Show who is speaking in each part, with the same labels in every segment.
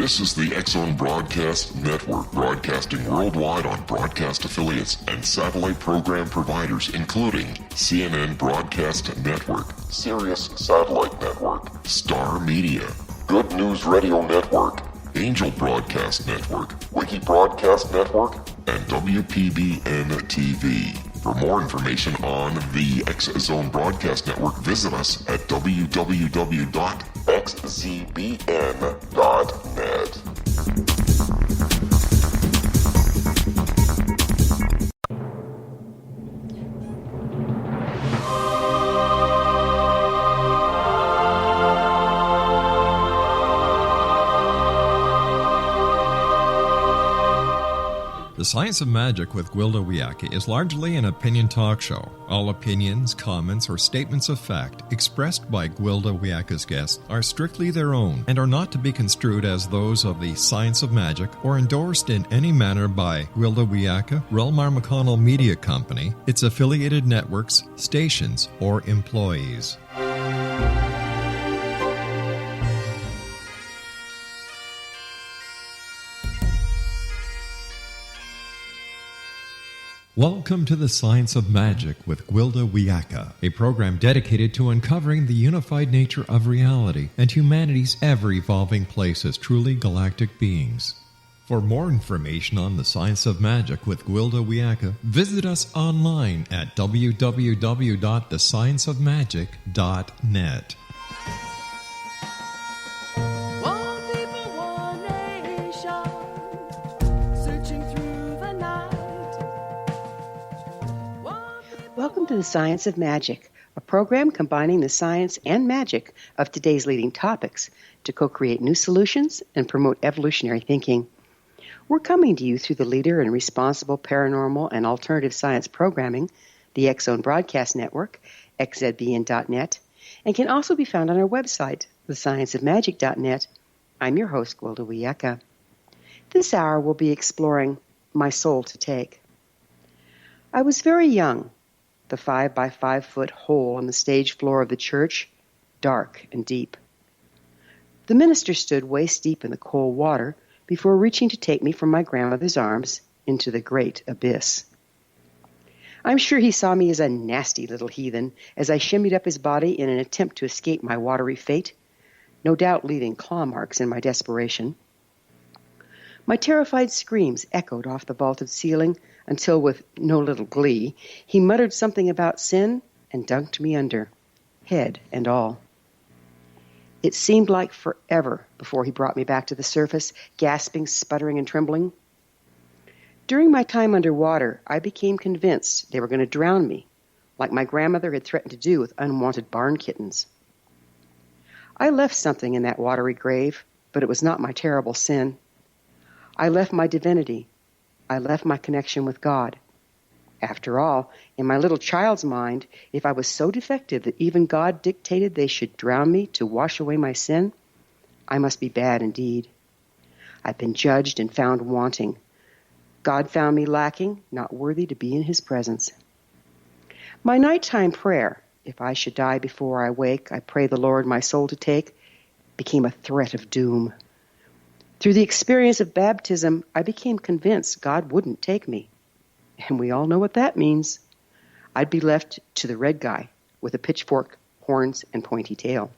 Speaker 1: This is the X-Zone Broadcast Network, broadcasting worldwide on broadcast affiliates and satellite program providers, including CNN Broadcast Network, Sirius Satellite Network, Star Media, Good News Radio Network, Angel Broadcast Network, Wiki Broadcast Network, and WPBN TV. For more information on the X-Zone Broadcast Network, visit us at www.xzbn.net.
Speaker 2: The Science of Magic with Gwilda Wiyaka is largely an opinion talk show. All opinions, comments, or statements of fact expressed by Gwilda Wiyaka's guests are strictly their own and are not to be construed as those of the Science of Magic or endorsed in any manner by Gwilda Wiyaka, rel-mar McConnell Media Company, its affiliated networks, stations, or employees. Welcome to the Science of Magic with Gwilda Wiyaka, a program dedicated to uncovering the unified nature of reality and humanity's ever-evolving place as truly galactic beings. For more information on the Science of Magic with Gwilda Wiyaka, visit us online at www.thescienceofmagic.net.
Speaker 3: Welcome to the Science of Magic, a program combining the science and magic of today's leading topics to co-create new solutions and promote evolutionary thinking. We're coming to you through the leader in responsible paranormal and alternative science programming, the X-Zone Broadcast Network, xzbn.net, and can also be found on our website, thescienceofmagic.net. I'm your host, Gwilda Wiyaka. This hour we'll be exploring My Soul to Take. I was very young. The 5 by 5 foot hole on the stage floor of the church, dark and deep. The minister stood waist deep in the cold water before reaching to take me from my grandmother's arms into the great abyss. I'm sure he saw me as a nasty little heathen as I shimmied up his body in an attempt to escape my watery fate, no doubt leaving claw marks in my desperation. My terrified screams echoed off the vaulted ceiling until, with no little glee, he muttered something about sin and dunked me under, head and all. It seemed like forever before he brought me back to the surface, gasping, sputtering, and trembling. During my time underwater, I became convinced they were going to drown me, like my grandmother had threatened to do with unwanted barn kittens. I left something in that watery grave, but it was not my terrible sin. I left my divinity. I left my connection with God. After all, in my little child's mind, if I was so defective that even God dictated they should drown me to wash away my sin, I must be bad indeed. I've been judged and found wanting. God found me lacking, not worthy to be in his presence. My nighttime prayer, if I should die before I wake, I pray the Lord my soul to take, became a threat of doom. Through the experience of baptism, I became convinced God wouldn't take me. And we all know what that means. I'd be left to the red guy with a pitchfork, horns, and pointy tail.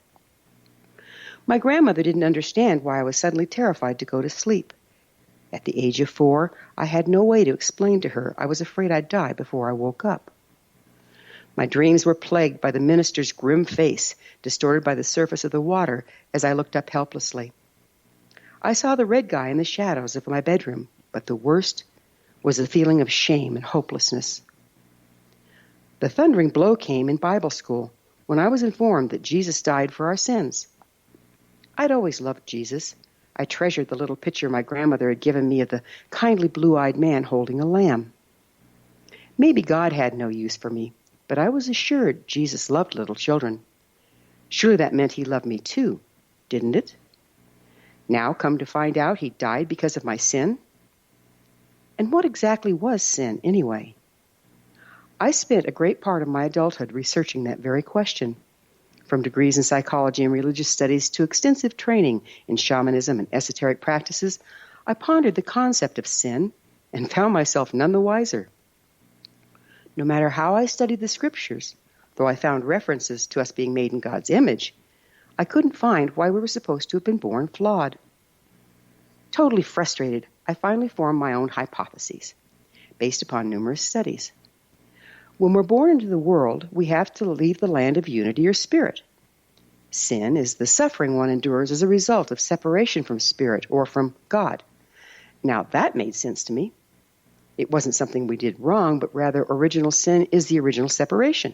Speaker 3: My grandmother didn't understand why I was suddenly terrified to go to sleep. At the age of 4, I had no way to explain to her I was afraid I'd die before I woke up. My dreams were plagued by the minister's grim face, distorted by the surface of the water as I looked up helplessly. I saw the red guy in the shadows of my bedroom, but the worst was the feeling of shame and hopelessness. The thundering blow came in Bible school when I was informed that Jesus died for our sins. I'd always loved Jesus. I treasured the little picture my grandmother had given me of the kindly blue-eyed man holding a lamb. Maybe God had no use for me, but I was assured Jesus loved little children. Surely that meant he loved me too, didn't it? Now, come to find out, he died because of my sin? And what exactly was sin, anyway? I spent a great part of my adulthood researching that very question. From degrees in psychology and religious studies to extensive training in shamanism and esoteric practices, I pondered the concept of sin and found myself none the wiser. No matter how I studied the scriptures, though I found references to us being made in God's image, I couldn't find why we were supposed to have been born flawed. Totally frustrated, I finally formed my own hypotheses, based upon numerous studies. When we're born into the world, we have to leave the land of unity or spirit. Sin is the suffering one endures as a result of separation from spirit or from God. Now that made sense to me. It wasn't something we did wrong, but rather original sin is the original separation.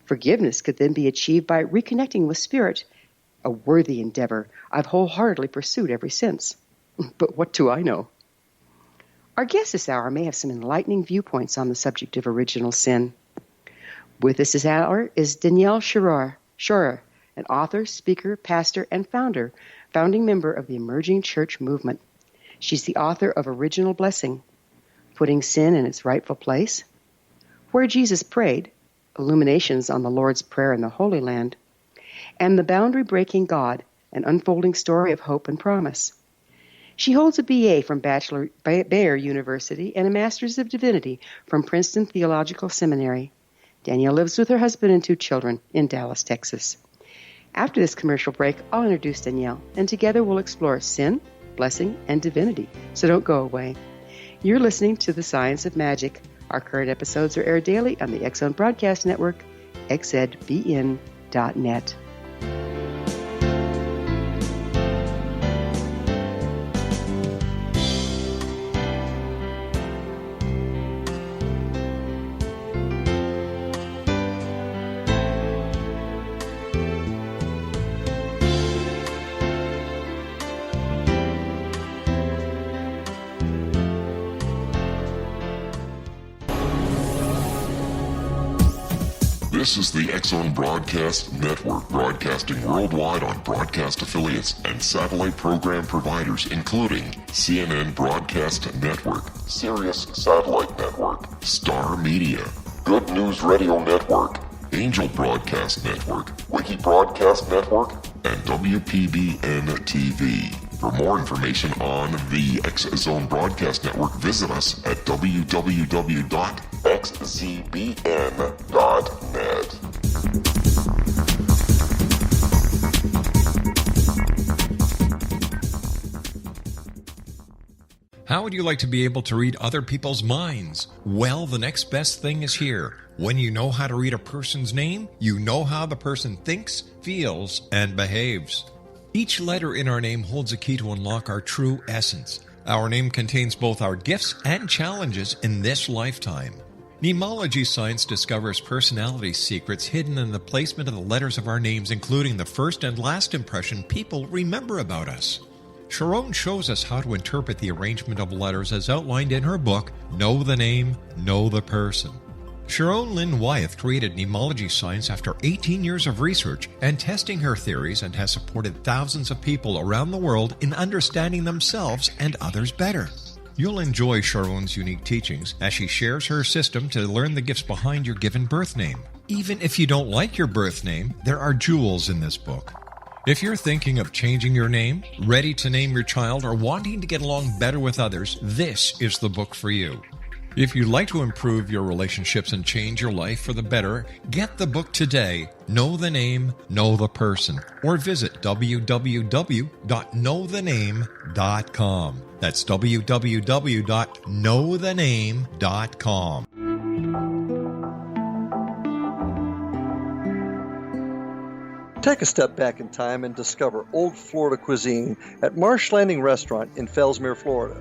Speaker 3: Forgiveness could then be achieved by reconnecting with spirit, a worthy endeavor I've wholeheartedly pursued ever since. But what do I know? Our guest this hour may have some enlightening viewpoints on the subject of original sin. With us this hour is Danielle Shroyer, an author, speaker, pastor, and founding member of the emerging church movement. She's the author of Original Blessing, Putting Sin in Its Rightful Place, Where Jesus Prayed, Illuminations on the Lord's Prayer in the Holy Land, and The Boundary-Breaking God, an unfolding story of hope and promise. She holds a BA from Bayer University and a Master's of Divinity from Princeton Theological Seminary. Danielle lives with her husband and 2 children in Dallas, Texas. After this commercial break, I'll introduce Danielle, and together we'll explore sin, blessing, and divinity. So don't go away. You're listening to The Science of Magic. Our current episodes are aired daily on the X-Zone Broadcast Network, xzbn.net.
Speaker 1: This is the X-Zone Broadcast Network, broadcasting worldwide on broadcast affiliates and satellite program providers, including CNN Broadcast Network, Sirius Satellite Network, Star Media, Good News Radio Network, Angel Broadcast Network, Wiki Broadcast Network, and WPBN TV. For more information on the X-Zone Broadcast Network, visit us at www.xzbn.net.
Speaker 2: How would you like to be able to read other people's minds? Well, the next best thing is here. When you know how to read a person's name, you know how the person thinks, feels, and behaves. Each letter in our name holds a key to unlock our true essence. Our name contains both our gifts and challenges in this lifetime. Mnemology science discovers personality secrets hidden in the placement of the letters of our names, including the first and last impression people remember about us. Sharon shows us how to interpret the arrangement of letters as outlined in her book, Know the Name, Know the Person. Sharon Lynn Wyeth created mnemology science after 18 years of research and testing her theories, and has supported thousands of people around the world in understanding themselves and others better. You'll enjoy Sharon's unique teachings as she shares her system to learn the gifts behind your given birth name. Even if you don't like your birth name, there are jewels in this book. If you're thinking of changing your name, ready to name your child, or wanting to get along better with others, this is the book for you. If you'd like to improve your relationships and change your life for the better, get the book today, Know the Name, Know the Person, or visit www.knowthename.com. That's www.knowthename.com.
Speaker 4: Take a step back in time and discover old Florida cuisine at Marsh Landing Restaurant in Fellsmere, Florida.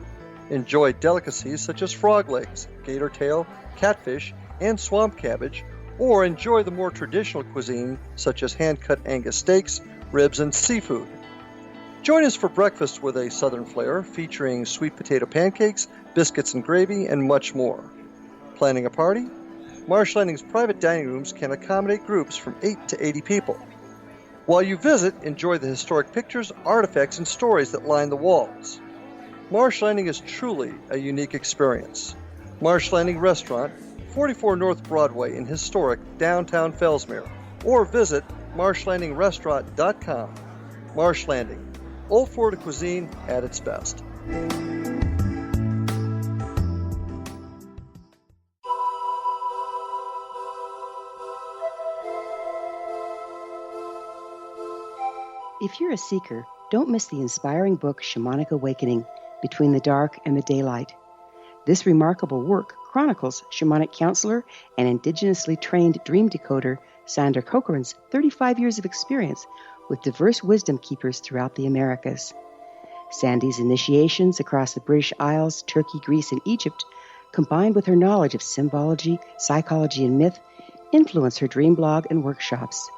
Speaker 4: Enjoy delicacies such as frog legs, gator tail, catfish, and swamp cabbage, or enjoy the more traditional cuisine such as hand-cut Angus steaks, ribs, and seafood. Join us for breakfast with a southern flair featuring sweet potato pancakes, biscuits and gravy, and much more. Planning a party? Marsh Landing's private dining rooms can accommodate groups from 8 to 80 people. While you visit, enjoy the historic pictures, artifacts, and stories that line the walls. Marsh Landing is truly a unique experience. Marsh Landing Restaurant, 44 North Broadway in historic downtown Fellsmere, or visit marshlandingrestaurant.com. Marsh Landing, Old Florida cuisine at its best.
Speaker 3: If you're a seeker, don't miss the inspiring book Shamanic Awakening, Between the Dark and the Daylight. This remarkable work chronicles shamanic counselor and indigenously trained dream decoder Sandra Cochran's 35 years of experience with diverse wisdom keepers throughout the Americas. Sandy's initiations across the British Isles, Turkey, Greece, and Egypt, combined with her knowledge of symbology, psychology, and myth, influence her dream blog and workshops.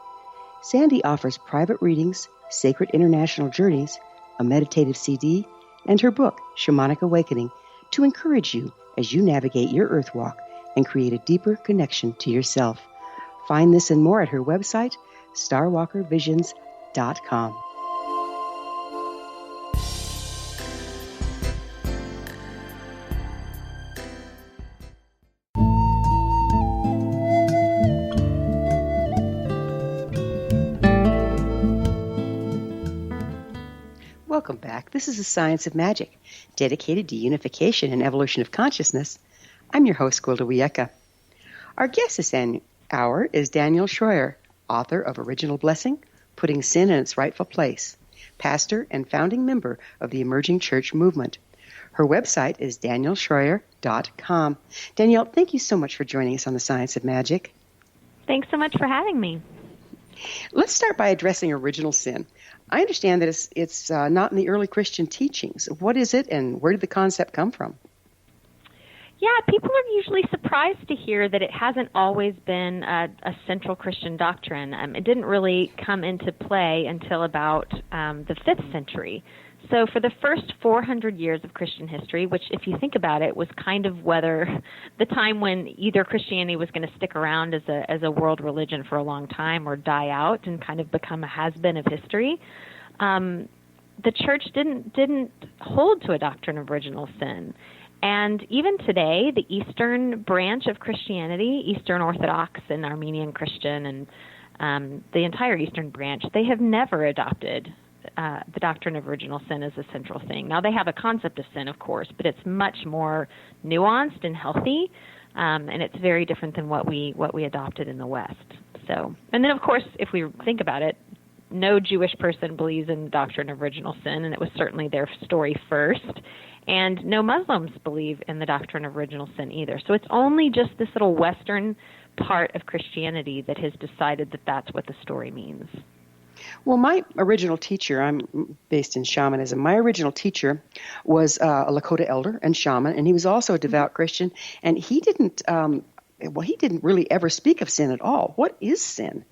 Speaker 3: Sandy offers private readings, sacred international journeys, a meditative CD, and her book, Shamanic Awakening, to encourage you as you navigate your earth walk and create a deeper connection to yourself. Find this and more at her website, starwalkervisions.com. Welcome back. This is the Science of Magic, dedicated to unification and evolution of consciousness. I'm your host, Gwilda Wiyaka. Our guest this hour is Danielle Shroyer, author of Original Blessing, Putting Sin in Its Rightful Place, pastor and founding member of the Emerging Church Movement. Her website is danielleshroyer.com. Danielle, thank you so much for joining us on the Science of Magic.
Speaker 5: Thanks so much for having me.
Speaker 3: Let's start by addressing original sin. I understand that it's not in the early Christian teachings. What is it, and where did the concept come from?
Speaker 5: Yeah, people are usually surprised to hear that it hasn't always been a central Christian doctrine. It didn't really come into play until about the 5th century. So for the first 400 years of Christian history, which if you think about it was kind of whether the time when either Christianity was going to stick around as a world religion for a long time or die out and kind of become a has-been of history, the church didn't hold to a doctrine of original sin. And even today, the Eastern branch of Christianity, Eastern Orthodox and Armenian Christian and the entire Eastern branch, they have never adopted the doctrine of original sin as a central thing. Now, they have a concept of sin, of course, but it's much more nuanced and healthy, and it's very different than what we adopted in the West. So, and then, of course, if we think about it, no Jewish person believes in the doctrine of original sin, and it was certainly their story first. And no Muslims believe in the doctrine of original sin either. So it's only just this little Western part of Christianity that has decided that that's what the story means.
Speaker 3: Well, my original teacher, I'm based in shamanism, my original teacher was a Lakota elder and shaman, and he was also a devout Christian, and he didn't really ever speak of sin at all. What is sin?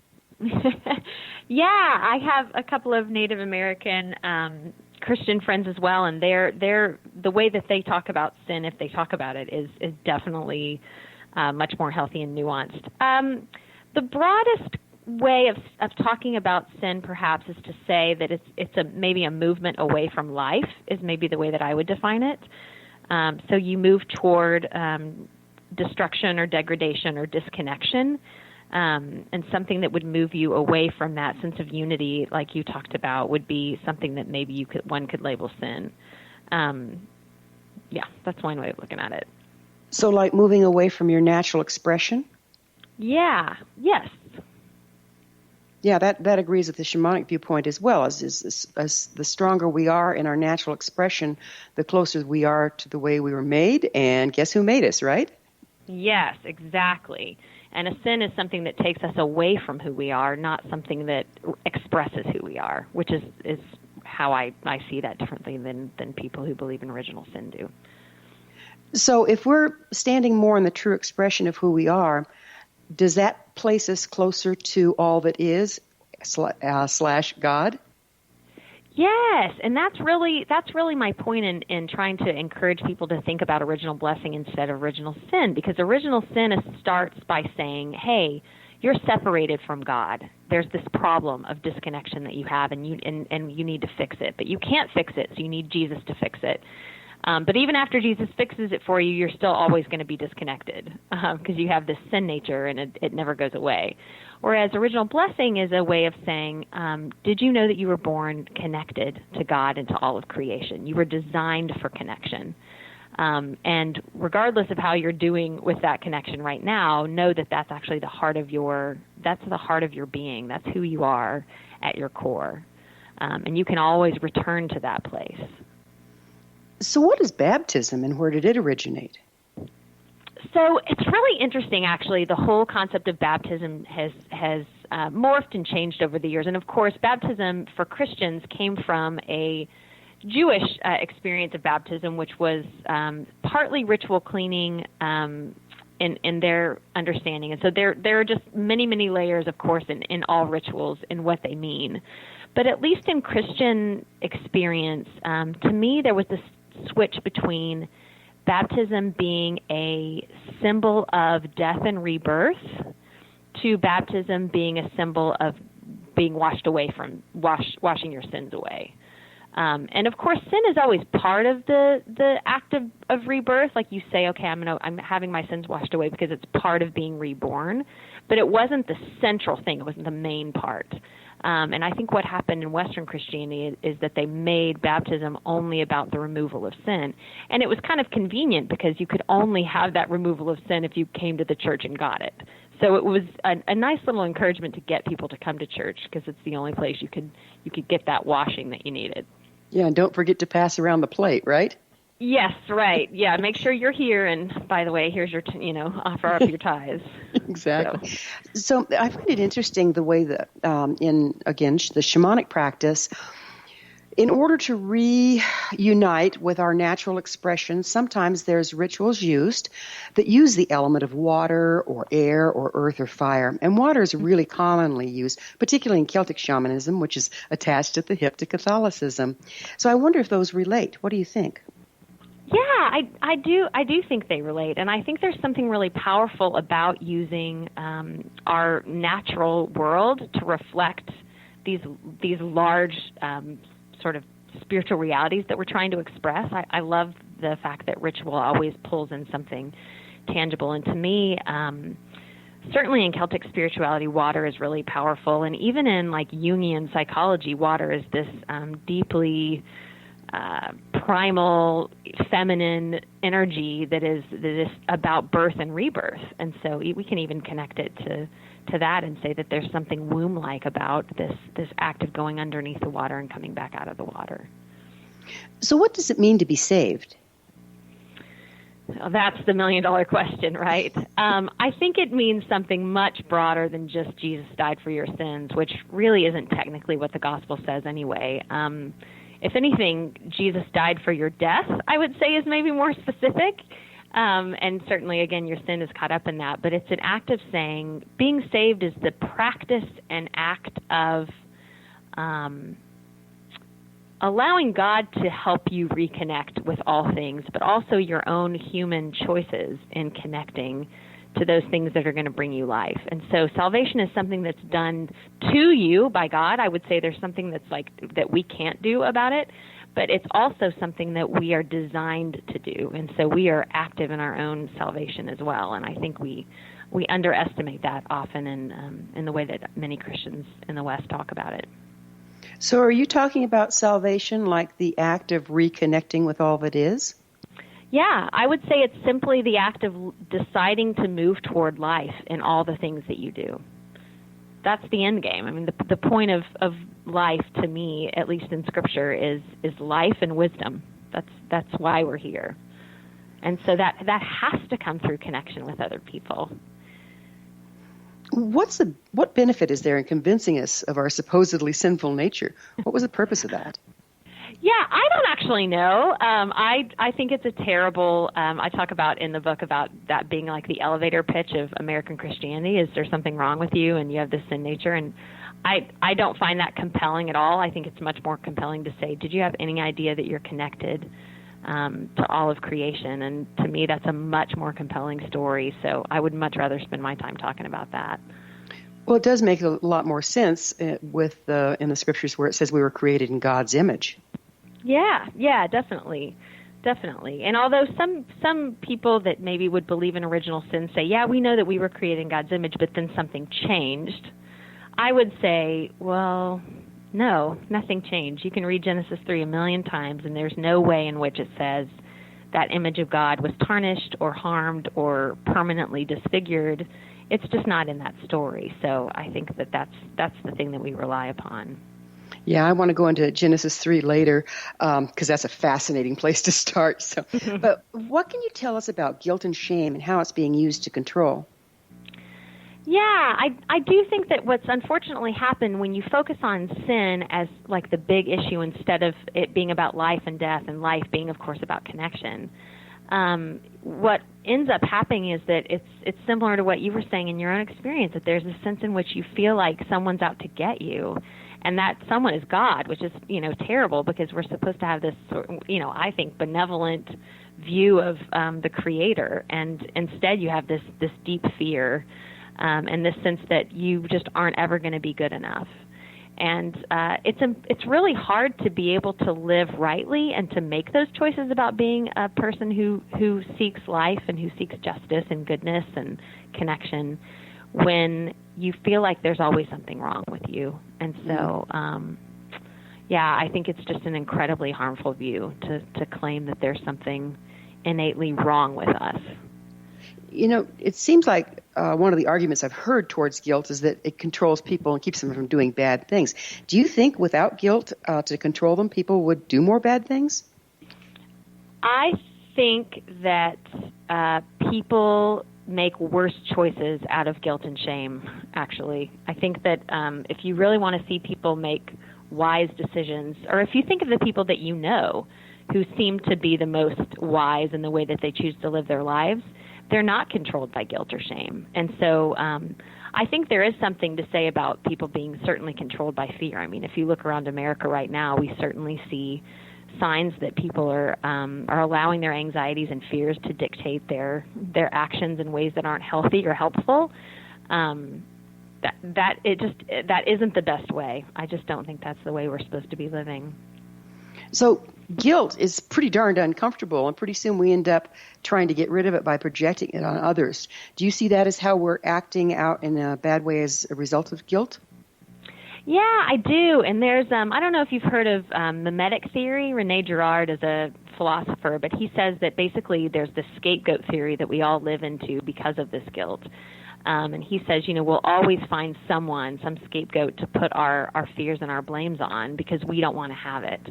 Speaker 5: Yeah, I have a couple of Native American Christian friends as well, and they're the way that they talk about sin, if they talk about it, is definitely much more healthy and nuanced. The broadest way of talking about sin, perhaps, is to say that it's maybe a movement away from life, is maybe the way that I would define it. So you move toward destruction or degradation or disconnection. And something that would move you away from that sense of unity, like you talked about, would be something that maybe one could label sin. Yeah, that's one way of looking at it.
Speaker 3: So, like moving away from your natural expression?
Speaker 5: Yeah. Yes.
Speaker 3: Yeah, that agrees with the shamanic viewpoint as well. As the stronger we are in our natural expression, the closer we are to the way we were made. And guess who made us, right?
Speaker 5: Yes, exactly. And a sin is something that takes us away from who we are, not something that expresses who we are, which is how I see that differently than people who believe in original sin do.
Speaker 3: So if we're standing more in the true expression of who we are, does that place us closer to all that is / God?
Speaker 5: Yes, and that's really my point in trying to encourage people to think about original blessing instead of original sin, because original sin starts by saying, hey, you're separated from God. There's this problem of disconnection that you have, and you need to fix it, but you can't fix it, so you need Jesus to fix it. But even after Jesus fixes it for you, you're still always going to be disconnected because you have this sin nature and it never goes away. Whereas original blessing is a way of saying, did you know that you were born connected to God and to all of creation? You were designed for connection. And regardless of how you're doing with that connection right now, know that that's actually the heart of your being. That's who you are at your core. And you can always return to that place.
Speaker 3: So what is baptism and where did it originate?
Speaker 5: So it's really interesting, actually. The whole concept of baptism has morphed and changed over the years. And, of course, baptism for Christians came from a Jewish experience of baptism, which was partly ritual cleaning in their understanding. And so there are just many, many layers, of course, in all rituals and what they mean. But at least in Christian experience, to me, there was this switch between baptism being a symbol of death and rebirth to baptism being a symbol of being washed away from washing your sins away. And of course, sin is always part of the act of rebirth. Like you say, okay, I'm having my sins washed away because it's part of being reborn. But it wasn't the central thing. It wasn't the main part. And I think what happened in Western Christianity is that they made baptism only about the removal of sin. And it was kind of convenient because you could only have that removal of sin if you came to the church and got it. So it was a nice little encouragement to get people to come to church because it's the only place you could get that washing that you needed.
Speaker 3: Yeah, and don't forget to pass around the plate, right?
Speaker 5: Yes, right. Yeah, make sure you're here. And by the way, here's your, offer up your tithes.
Speaker 3: Exactly. So I find it interesting the way that in the shamanic practice, in order to reunite with our natural expressions, sometimes there's rituals used that use the element of water or air or earth or fire. And water is really commonly used, particularly in Celtic shamanism, which is attached at the hip to Catholicism. So I wonder if those relate. What do you think?
Speaker 5: Yeah, I do think they relate, and I think there's something really powerful about using our natural world to reflect these large sort of spiritual realities that we're trying to express. I love the fact that ritual always pulls in something tangible, and to me, certainly in Celtic spirituality, water is really powerful, and even in like Jungian psychology, water is this deeply primal feminine energy that is about birth and rebirth. And so we can even connect it to that and say that there's something womb-like about this act of going underneath the water and coming back out of the water.
Speaker 3: So what does it mean to be saved?
Speaker 5: Well, that's the million-dollar question, right? I think it means something much broader than just Jesus died for your sins, which really isn't technically what the gospel says anyway. If anything, Jesus died for your death, I would say is maybe more specific. And certainly, again, your sin is caught up in that. But it's an act of saying being saved is the practice and act of allowing God to help you reconnect with all things, but also your own human choices in connecting to those things that are going to bring you life. And so salvation is something that's done to you by God. I would say there's something that's like that we can't do about it, but it's also something that we are designed to do. And so we are active in our own salvation as well. And I think we underestimate that often in the way that many Christians in the West talk about it.
Speaker 3: So are you talking about salvation like the act of reconnecting with all that is?
Speaker 5: Yeah, I would say it's simply the act of deciding to move toward life in all the things that you do. That's the end game. I mean, the point of life to me, at least in Scripture, is life and wisdom. That's why we're here. And so that has to come through connection with other people.
Speaker 3: What benefit is there in convincing us of our supposedly sinful nature? What was the purpose of that?
Speaker 5: Yeah, I don't actually know. I think it's a terrible, I talk about in the book about that being like the elevator pitch of American Christianity. Is there something wrong with you and you have this sin nature? And I don't find that compelling at all. I think it's much more compelling to say, did you have any idea that you're connected to all of creation? And to me, that's a much more compelling story. So I would much rather spend my time talking about that.
Speaker 3: Well, it does make a lot more sense in the Scriptures where it says we were created in God's image.
Speaker 5: Yeah, definitely. definitely. And although some people that maybe would believe in original sin say, yeah, we know that we were created in God's image, but then something changed, I would say, well, no, nothing changed. You can read Genesis 3 a million times, and there's no way in which it says that image of God was tarnished or harmed or permanently disfigured. It's just not in that story. So I think that's the thing that we rely upon.
Speaker 3: Yeah, I want to go into Genesis 3 later because that's a fascinating place to start. So, But what can you tell us about guilt and shame and how it's being used to control?
Speaker 5: Yeah, I do think that what's unfortunately happened when you focus on sin as like the big issue instead of it being about life and death and life being, of course, about connection, what ends up happening is that it's similar to what you were saying in your own experience, that there's a sense in which you feel like someone's out to get you, and that someone is God, which is, terrible because we're supposed to have this, I think, benevolent view of the Creator, and instead you have this deep fear and this sense that you just aren't ever going to be good enough. And it's really hard to be able to live rightly and to make those choices about being a person who seeks life and who seeks justice and goodness and connection when you feel like there's always something wrong with you. And so, I think it's just an incredibly harmful view to claim that there's something innately wrong with us.
Speaker 3: It seems like one of the arguments I've heard towards guilt is that it controls people and keeps them from doing bad things. Do you think without guilt to control them, people would do more bad things?
Speaker 5: I think that people make worse choices out of guilt and shame, actually. I think that if you really want to see people make wise decisions, or if you think of the people that you know who seem to be the most wise in the way that they choose to live their lives, they're not controlled by guilt or shame. And so I think there is something to say about people being certainly controlled by fear. I mean, if you look around America right now, we certainly see signs that people are allowing their anxieties and fears to dictate their actions in ways that aren't healthy or helpful. That isn't the best way. I just don't think that's the way we're supposed to be living.
Speaker 3: So guilt is pretty darned uncomfortable, and pretty soon we end up trying to get rid of it by projecting it on others. Do you see that as how we're acting out in a bad way as a result of guilt?
Speaker 5: Yeah, I do. And there's, I don't know if you've heard of mimetic theory. René Girard is a philosopher, but he says that basically there's this scapegoat theory that we all live into because of this guilt. And he says, we'll always find some scapegoat to put our fears and our blames on because we don't want to have it.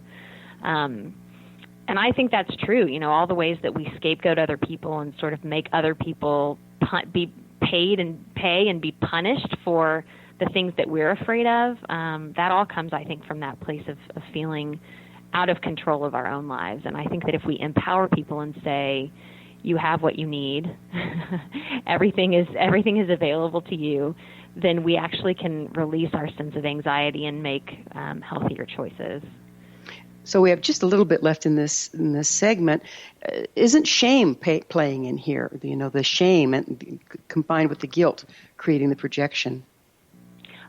Speaker 5: And I think that's true. All the ways that we scapegoat other people and sort of make other people be paid and pay and be punished for the things that we're afraid of, that all comes, I think, from that place of feeling out of control of our own lives. And I think that if we empower people and say, you have what you need, everything is available to you, then we actually can release our sense of anxiety and make healthier choices.
Speaker 3: So we have just a little bit left in this segment. Isn't shame playing in here? The shame and combined with the guilt, creating the projection.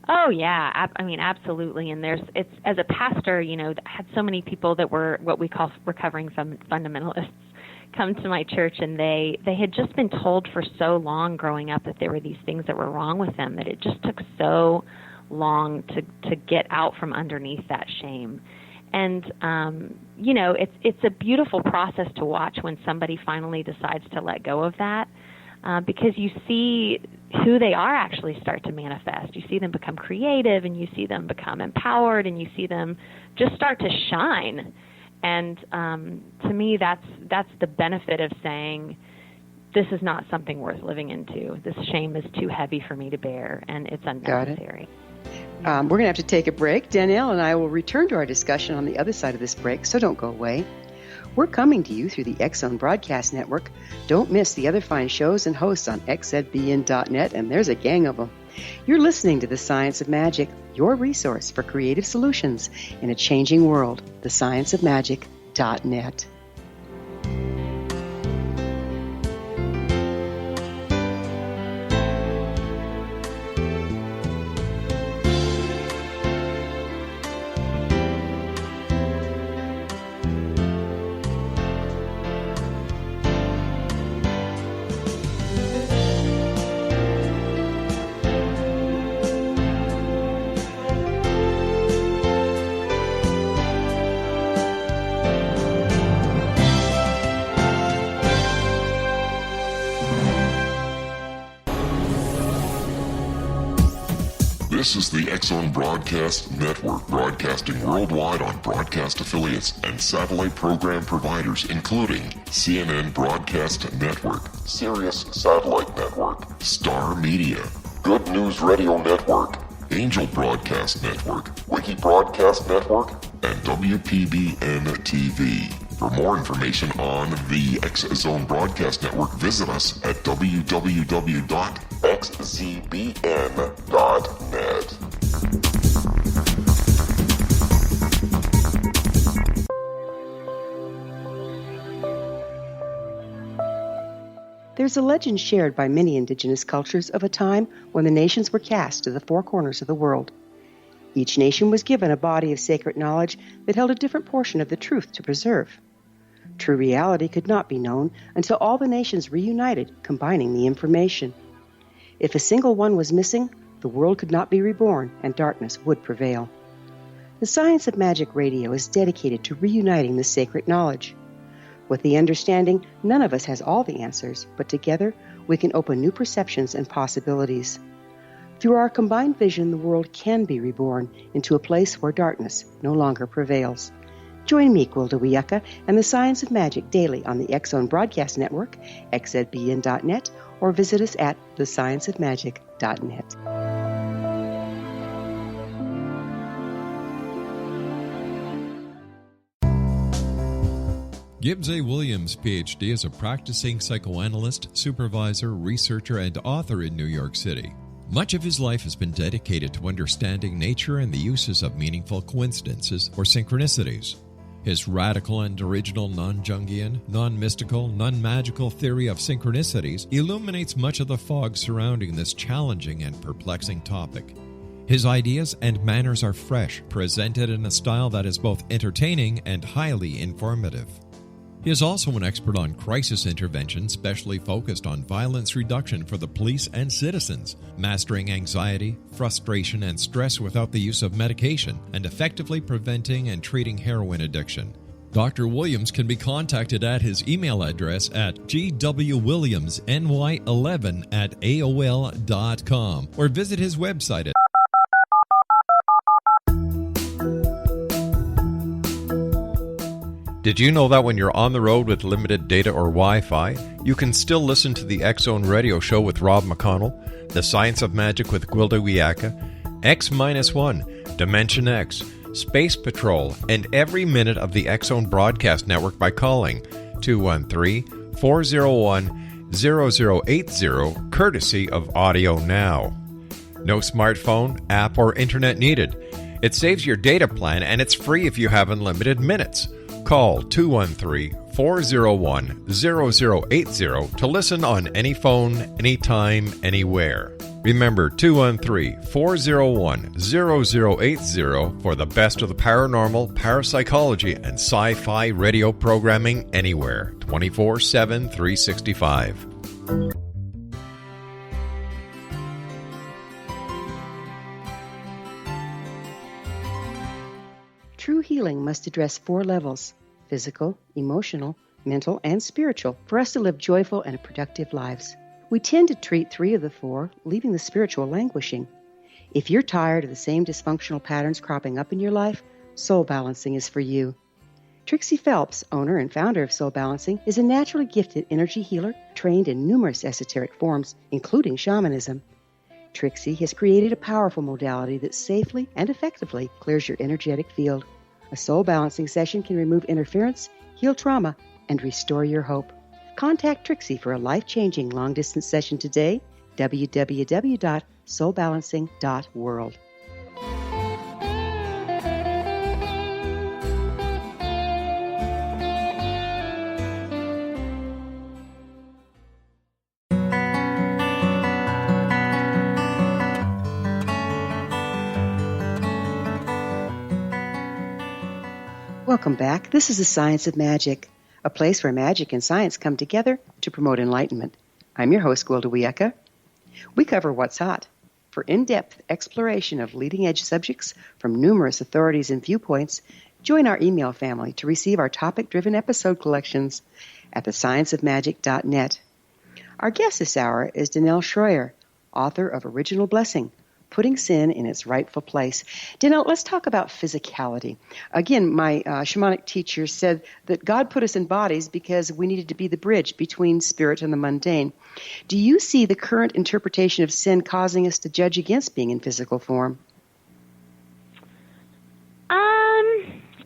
Speaker 5: Oh yeah, I mean absolutely. And it's as a pastor, I had so many people that were what we call recovering fundamentalists come to my church, and they had just been told for so long growing up that there were these things that were wrong with them that it just took so long to get out from underneath that shame. And, it's a beautiful process to watch when somebody finally decides to let go of that because you see who they are actually start to manifest. You see them become creative, and you see them become empowered, and you see them just start to shine. And to me, that's the benefit of saying, this is not something worth living into. This shame is too heavy for me to bear, and it's unnecessary.
Speaker 3: We're going to have to take a break. Danielle and I will return to our discussion on the other side of this break, so don't go away. We're coming to you through the X-Zone Broadcast Network. Don't miss the other fine shows and hosts on xzbn.net, and there's a gang of them. You're listening to The Science of Magic, your resource for creative solutions in a changing world, thescienceofmagic.net.
Speaker 1: This is the X-Zone Broadcast Network, broadcasting worldwide on broadcast affiliates and satellite program providers, including CNN Broadcast Network, Sirius Satellite Network, Star Media, Good News Radio Network, Angel Broadcast Network, Wiki Broadcast Network, and WPBN TV. For more information on the X-Zone Broadcast Network, visit us at www.xzbn.net.
Speaker 3: There's a legend shared by many indigenous cultures of a time when the nations were cast to the four corners of the world. Each nation was given a body of sacred knowledge that held a different portion of the truth to preserve. True reality could not be known until all the nations reunited, combining the information. If a single one was missing, the world could not be reborn and darkness would prevail. The Science of Magic Radio is dedicated to reuniting the sacred knowledge. With the understanding, none of us has all the answers, but together we can open new perceptions and possibilities. Through our combined vision, the world can be reborn into a place where darkness no longer prevails. Join me, Gwilda Wiyaka, and the Science of Magic daily on the X-Zone Broadcast Network, xzbn.net, or visit us at thescienceofmagic.net.
Speaker 2: Gibbs A. Williams, Ph.D., is a practicing psychoanalyst, supervisor, researcher, and author in New York City. Much of his life has been dedicated to understanding nature and the uses of meaningful coincidences or synchronicities. His radical and original non-Jungian, non-mystical, non-magical theory of synchronicities illuminates much of the fog surrounding this challenging and perplexing topic. His ideas and manners are fresh, presented in a style that is both entertaining and highly informative. He is also an expert on crisis intervention, specially focused on violence reduction for the police and citizens, mastering anxiety, frustration, and stress without the use of medication, and effectively preventing and treating heroin addiction. Dr. Williams can be contacted at his email address at gwwilliamsny11@aol.com or visit his website at Did you know that when you're on the road with limited data or Wi-Fi, you can still listen to the X-Zone Radio Show with Rob McConnell, The Science of Magic with Gwilda Wiyaka, X-1, Dimension X, Space Patrol, and every minute of the X-Zone Broadcast Network by calling 213-401-0080, courtesy of Audio Now. No smartphone, app, or internet needed. It saves your data plan and it's free if you have unlimited minutes. Call 213-401-0080 to listen on any phone, anytime, anywhere. Remember 213-401-0080 for the best of the paranormal, parapsychology, and sci-fi radio programming anywhere, 24/7, 365.
Speaker 3: True healing must address 4 levels: physical, emotional, mental, and spiritual, for us to live joyful and productive lives. We tend to treat 3 of the 4, leaving the spiritual languishing. If you're tired of the same dysfunctional patterns cropping up in your life, Soul Balancing is for you. Trixie Phelps, owner and founder of Soul Balancing, is a naturally gifted energy healer trained in numerous esoteric forms, including shamanism. Trixie has created a powerful modality that safely and effectively clears your energetic field. A soul balancing session can remove interference, heal trauma, and restore your hope. Contact Trixie for a life-changing long-distance session today, www.soulbalancing.world. Welcome back. This is the Science of Magic, a place where magic and science come together to promote enlightenment. I'm your host, Gwilda Wiyaka. We cover what's hot. For in-depth exploration of leading-edge subjects from numerous authorities and viewpoints, join our email family to receive our topic-driven episode collections at thescienceofmagic.net. Our guest this hour is Danielle Shroyer, author of Original Blessing, putting sin in its rightful place. Danielle, let's talk about physicality. Again, my shamanic teacher said that God put us in bodies because we needed to be the bridge between spirit and the mundane. Do you see the current interpretation of sin causing us to judge against being in physical form?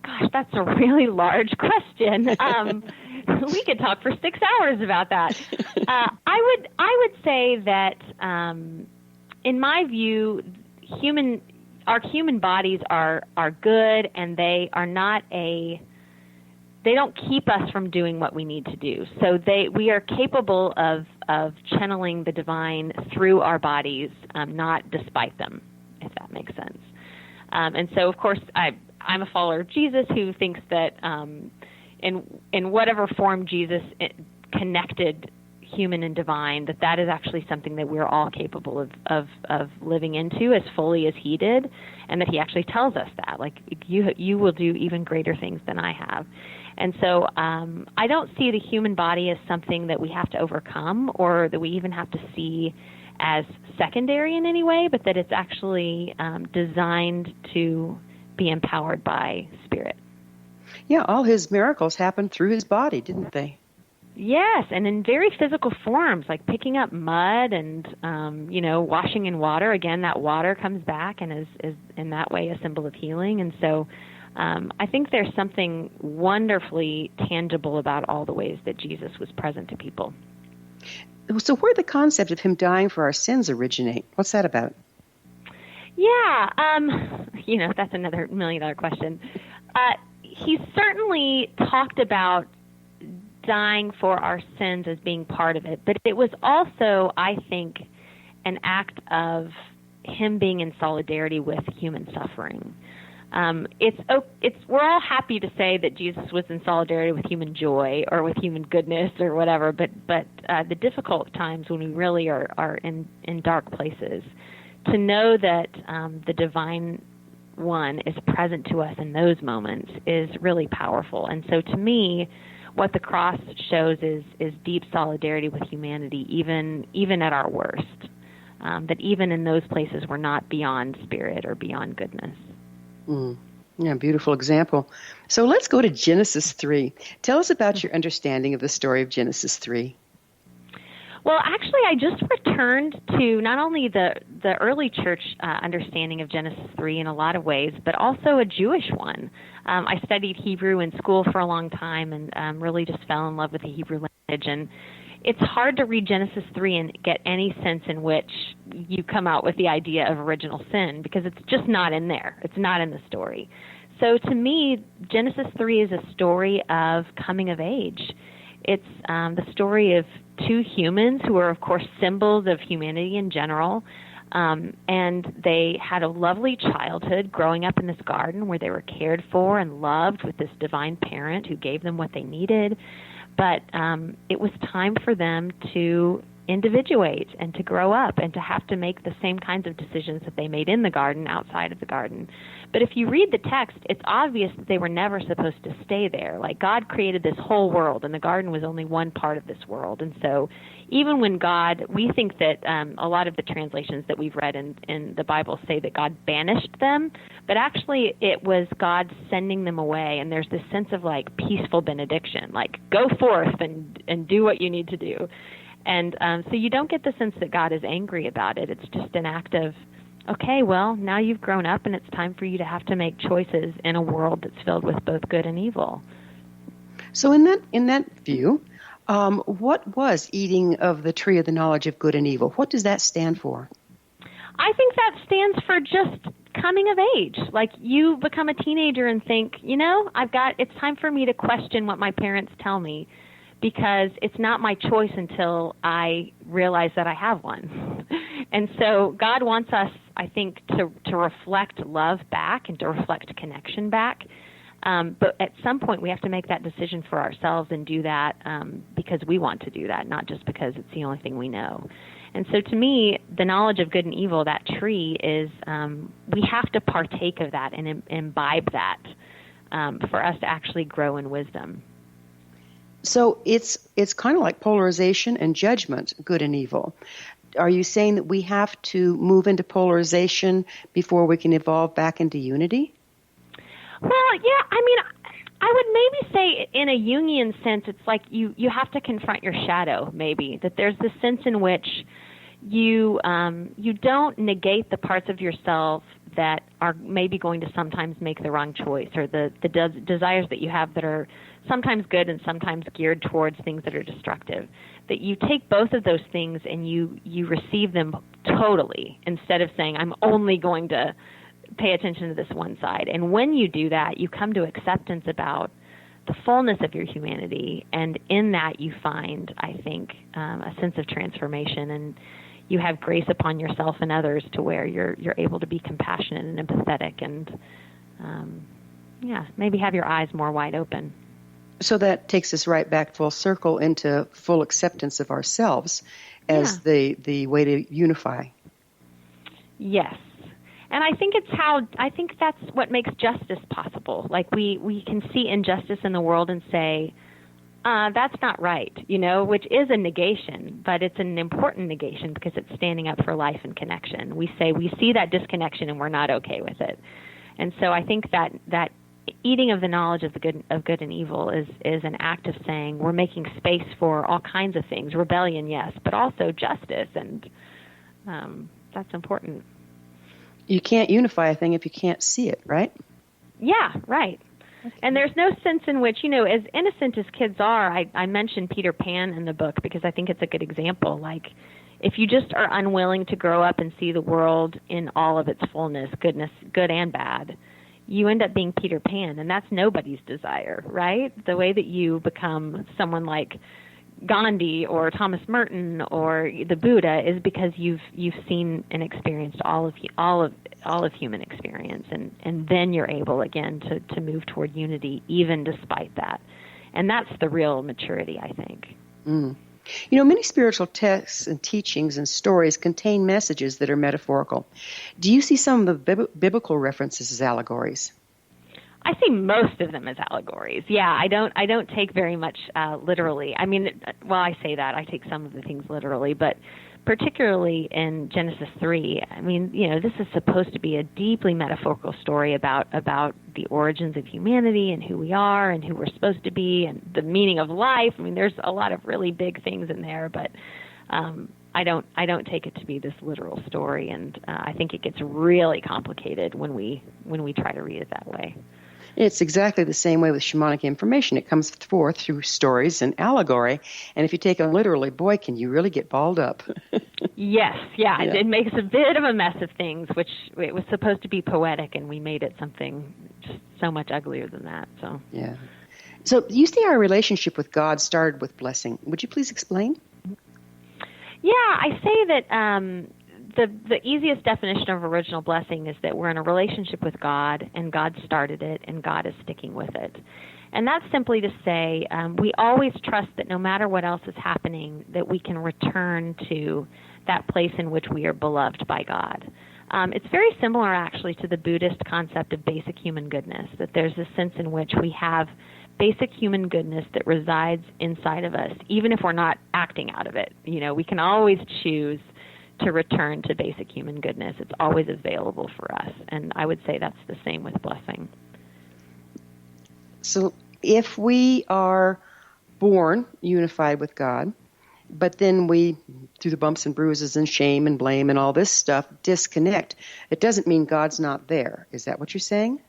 Speaker 5: Gosh, that's a really large question. We could talk for 6 hours about that. I would say that, in my view, our human bodies are good, and they don't keep us from doing what we need to do. So we are capable of channeling the divine through our bodies, not despite them, if that makes sense. And so, of course, I'm a follower of Jesus who thinks that in whatever form Jesus connected human and divine, that is actually something that we're all capable of living into as fully as he did, and that he actually tells us that, like, you will do even greater things than I have. And so I don't see the human body as something that we have to overcome or that we even have to see as secondary in any way, but that it's actually designed to be empowered by Spirit.
Speaker 3: Yeah, all his miracles happened through his body, didn't they?
Speaker 5: Yes, and in very physical forms, like picking up mud and, washing in water. Again, that water comes back and is in that way a symbol of healing. And so I think there's something wonderfully tangible about all the ways that Jesus was present to people.
Speaker 3: So where did the concept of him dying for our sins originate? What's that about?
Speaker 5: Yeah, that's another $1 million question. He certainly talked about dying for our sins as being part of it, but it was also, I think, an act of him being in solidarity with human suffering. We're all happy to say that Jesus was in solidarity with human joy or with human goodness or whatever, but the difficult times when we really are in dark places, to know that the divine one is present to us in those moments is really powerful. And so to me, what the cross shows is deep solidarity with humanity, even at our worst, that even in those places we're not beyond spirit or beyond goodness.
Speaker 3: Yeah, beautiful example. So let's go to Genesis 3. Tell us about your understanding of the story of Genesis 3.
Speaker 5: Well, actually, I just returned to not only the early church understanding of Genesis 3 in a lot of ways, but also a Jewish one. I studied Hebrew in school for a long time and really just fell in love with the Hebrew language. And it's hard to read Genesis 3 and get any sense in which you come out with the idea of original sin, because it's just not in there. It's not in the story. So to me, Genesis 3 is a story of coming of age. It's the story of two humans who are, of course, symbols of humanity in general, and they had a lovely childhood growing up in this garden where they were cared for and loved with this divine parent who gave them what they needed. But it was time for them to individuate and to grow up and to have to make the same kinds of decisions that they made in the garden outside of the garden. But if you read the text, it's obvious that they were never supposed to stay there. Like, God created this whole world, and the garden was only one part of this world. And so even when God, we think that a lot of the translations that we've read in the Bible say that God banished them, but actually it was God sending them away. And there's this sense of, like, peaceful benediction, like, go forth and do what you need to do. And so you don't get the sense that God is angry about it. It's just an act of, okay, well, now you've grown up and it's time for you to have to make choices in a world that's filled with both good and evil.
Speaker 3: So in that view, what was eating of the tree of the knowledge of good and evil? What does that stand for?
Speaker 5: I think that stands for just coming of age. Like, you become a teenager and think, it's time for me to question what my parents tell me, because it's not my choice until I realize that I have one. And so God wants us, I think, to reflect love back and to reflect connection back. But at some point we have to make that decision for ourselves and do that because we want to do that, not just because it's the only thing we know. And so to me, the knowledge of good and evil, that tree, is we have to partake of that and imbibe that for us to actually grow in wisdom.
Speaker 3: So it's kind of like polarization and judgment, good and evil. are you saying that we have to move into polarization before we can evolve back into unity?
Speaker 5: Well, yeah, I mean, I would maybe say in a Jungian sense, it's like you have to confront your shadow, maybe, that there's this sense in which you don't negate the parts of yourself that are maybe going to sometimes make the wrong choice, or the desires that you have that are sometimes good and sometimes geared towards things that are destructive. That you take both of those things and you receive them totally, instead of saying, I'm only going to pay attention to this one side. And when you do that, you come to acceptance about the fullness of your humanity, and in that you find, I think, a sense of transformation, and you have grace upon yourself and others to where you're able to be compassionate and empathetic, and maybe have your eyes more wide open.
Speaker 3: So that takes us right back full circle into full acceptance of ourselves as the way to unify.
Speaker 5: Yes. And I think that's what makes justice possible. Like we can see injustice in the world and say, that's not right, which is a negation, but it's an important negation because it's standing up for life and connection. We say we see that disconnection and we're not okay with it. And so I think that eating of the knowledge of good and evil is an act of saying we're making space for all kinds of things, rebellion, yes, but also justice, and that's important.
Speaker 3: You can't unify a thing if you can't see it, right?
Speaker 5: Yeah, right. And there's no sense in which, as innocent as kids are, I mentioned Peter Pan in the book because I think it's a good example. Like, if you just are unwilling to grow up and see the world in all of its fullness, goodness, good and bad, you end up being Peter Pan, and that's nobody's desire, right? The way that you become someone like Gandhi or Thomas Merton or the Buddha is because you've seen and experienced all of human experience, and then you're able again to move toward unity even despite that, and that's the real maturity, I think.
Speaker 3: Many spiritual texts and teachings and stories contain messages that are metaphorical. Do you see some of the biblical references as allegories?
Speaker 5: I see most of them as allegories. Yeah, I don't take very much literally. I mean, well, I say that. I take some of the things literally, but particularly in Genesis 3, I mean, this is supposed to be a deeply metaphorical story about the origins of humanity and who we are and who we're supposed to be and the meaning of life. I mean, there's a lot of really big things in there, but I don't take it to be this literal story, and I think it gets really complicated when we try to read it that way.
Speaker 3: It's exactly the same way with shamanic information. It comes forth through stories and allegory, and if you take it literally, boy, can you really get balled up.
Speaker 5: Yes, yeah. It makes a bit of a mess of things, which it was supposed to be poetic, and we made it something just so much uglier than that. So
Speaker 3: yeah. So you see our relationship with God started with blessing. Would you please explain?
Speaker 5: Yeah, I say that the easiest definition of original blessing is that we're in a relationship with God, and God started it, and God is sticking with it. And that's simply to say we always trust that no matter what else is happening, that we can return to that place in which we are beloved by God. It's very similar, actually, to the Buddhist concept of basic human goodness, that there's a sense in which we have basic human goodness that resides inside of us, even if we're not acting out of it. We can always choose to return to basic human goodness. It's always available for us, and I would say that's the same with blessing.
Speaker 3: So if we are born unified with God, but then we, through the bumps and bruises and shame and blame and all this stuff, disconnect, it doesn't mean God's not there. Is that what you're saying?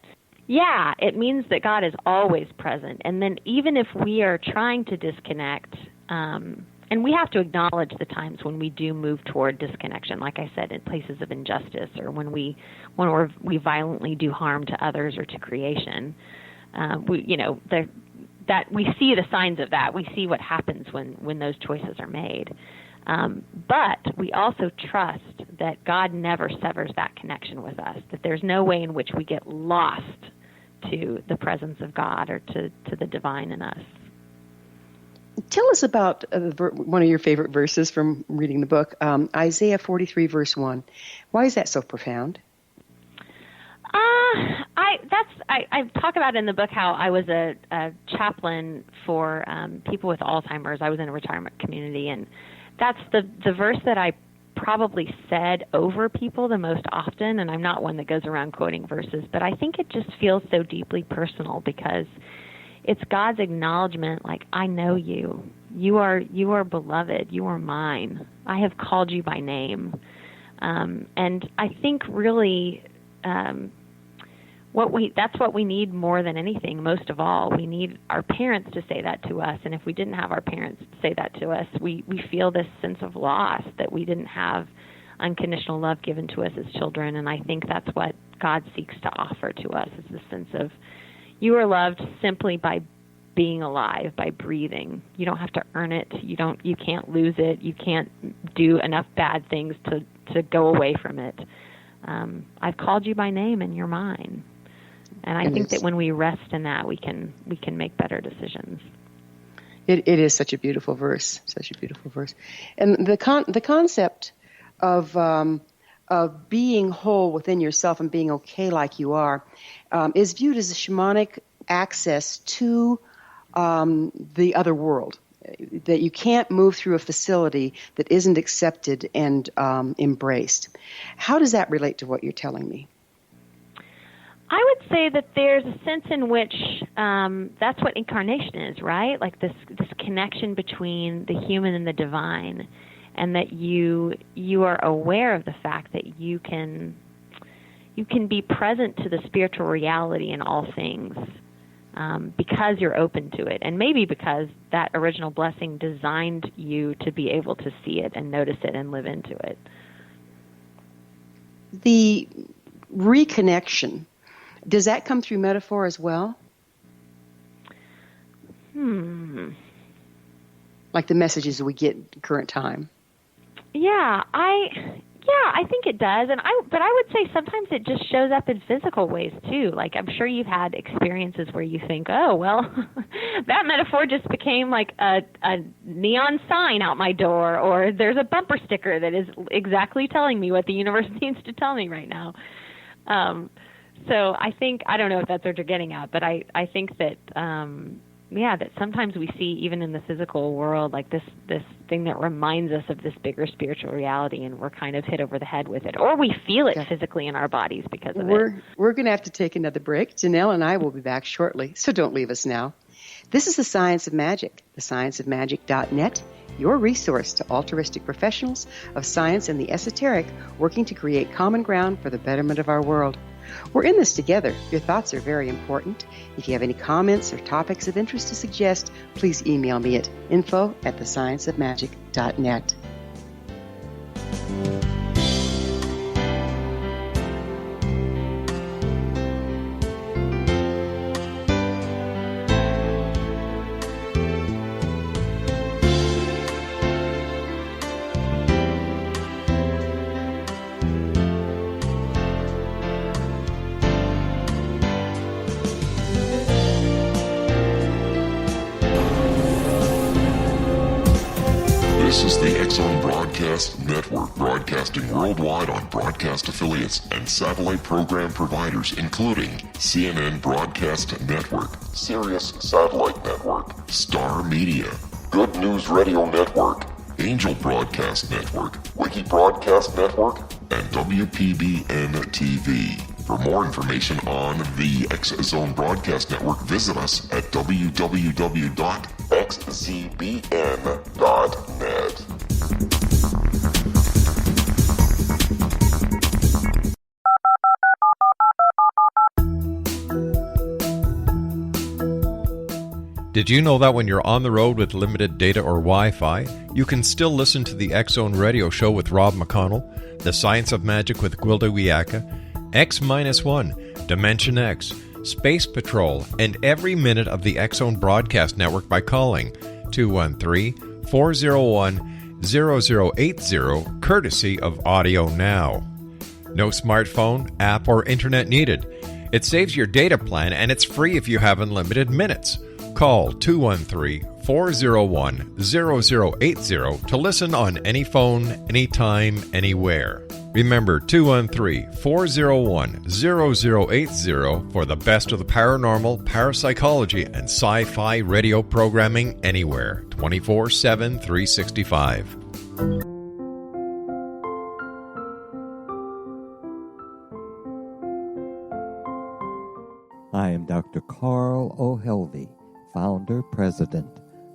Speaker 5: Yeah, it means that God is always present. And then even if we are trying to disconnect, and we have to acknowledge the times when we do move toward disconnection, like I said, in places of injustice, or when we violently do harm to others or to creation. That we see the signs of that. We see what happens when those choices are made. But we also trust that God never severs that connection with us, that there's no way in which we get lost to the presence of God or to the divine in us.
Speaker 3: Tell us about one of your favorite verses from reading the book, Isaiah 43, verse 1. Why is that so profound?
Speaker 5: I talk about in the book how I was a chaplain for people with Alzheimer's. I was in a retirement community, and that's the verse that I probably said over people the most often, and I'm not one that goes around quoting verses, but I think it just feels so deeply personal because it's God's acknowledgement, like, I know you. You are beloved. You are mine. I have called you by name. And I think really that's what we need more than anything, most of all. We need our parents to say that to us. And if we didn't have our parents say that to us, we feel this sense of loss that we didn't have unconditional love given to us as children. And I think that's what God seeks to offer to us, is the sense of you are loved simply by being alive, by breathing. You don't have to earn it. You can't lose it. You can't do enough bad things to go away from it. I've called you by name and you're mine. And I think that when we rest in that, we can make better decisions.
Speaker 3: It is such a beautiful verse, And the concept of being whole within yourself and being okay like you are is viewed as a shamanic access to the other world, that you can't move through a facility that isn't accepted and embraced. How does that relate to what you're telling me?
Speaker 5: I would say that there's a sense in which that's what incarnation is, right? Like this connection between the human and the divine, and that you are aware of the fact that you can be present to the spiritual reality in all things because you're open to it, and maybe because that original blessing designed you to be able to see it and notice it and live into it.
Speaker 3: The reconnection, does that come through metaphor as well? Like the messages we get in current time.
Speaker 5: Yeah, I think it does, but I would say sometimes it just shows up in physical ways too. Like, I'm sure you've had experiences where you think, oh, well, that metaphor just became like a neon sign out my door, or there's a bumper sticker that is exactly telling me what the universe needs to tell me right now. So I think, I don't know if that's what you're getting at, but I think that that sometimes we see, even in the physical world, like this thing that reminds us of this bigger spiritual reality, and we're kind of hit over the head with it, or we feel it physically in our bodies because of it.
Speaker 3: We're going to have to take another break. Danielle and I will be back shortly, so don't leave us now. This is The Science of Magic, thescienceofmagic.net, your resource to altruistic professionals of science and the esoteric working to create common ground for the betterment of our world. We're in this together. Your thoughts are very important. If you have any comments or topics of interest to suggest, please email me at info@thescienceofmagic.net.
Speaker 1: This is the X-Zone Broadcast Network, broadcasting worldwide on broadcast affiliates and satellite program providers, including CNN Broadcast Network, Sirius Satellite Network, Star Media, Good News Radio Network, Angel Broadcast Network, Wiki Broadcast Network, and WPBN TV. For more information on the X-Zone Broadcast Network, visit us at www.xzbn.net.
Speaker 2: Did you know that when you're on the road with limited data or Wi-Fi, you can still listen to the X-Zone Radio Show with Rob McConnell, The Science of Magic with Gwilda Wiyaka, X-1, Dimension X, Space Patrol, and every minute of the X-Zone Broadcast Network by calling 213-401-0080, courtesy of Audio Now. No smartphone, app, or internet needed. It saves your data plan, and it's free if you have unlimited minutes. Call 213-401-0080 to listen on any phone, anytime, anywhere. Remember, 213-401-0080 for the best of the paranormal, parapsychology, and sci-fi radio programming anywhere, 24/7, 365.
Speaker 6: Dr. Carl O'Helvey, founder, president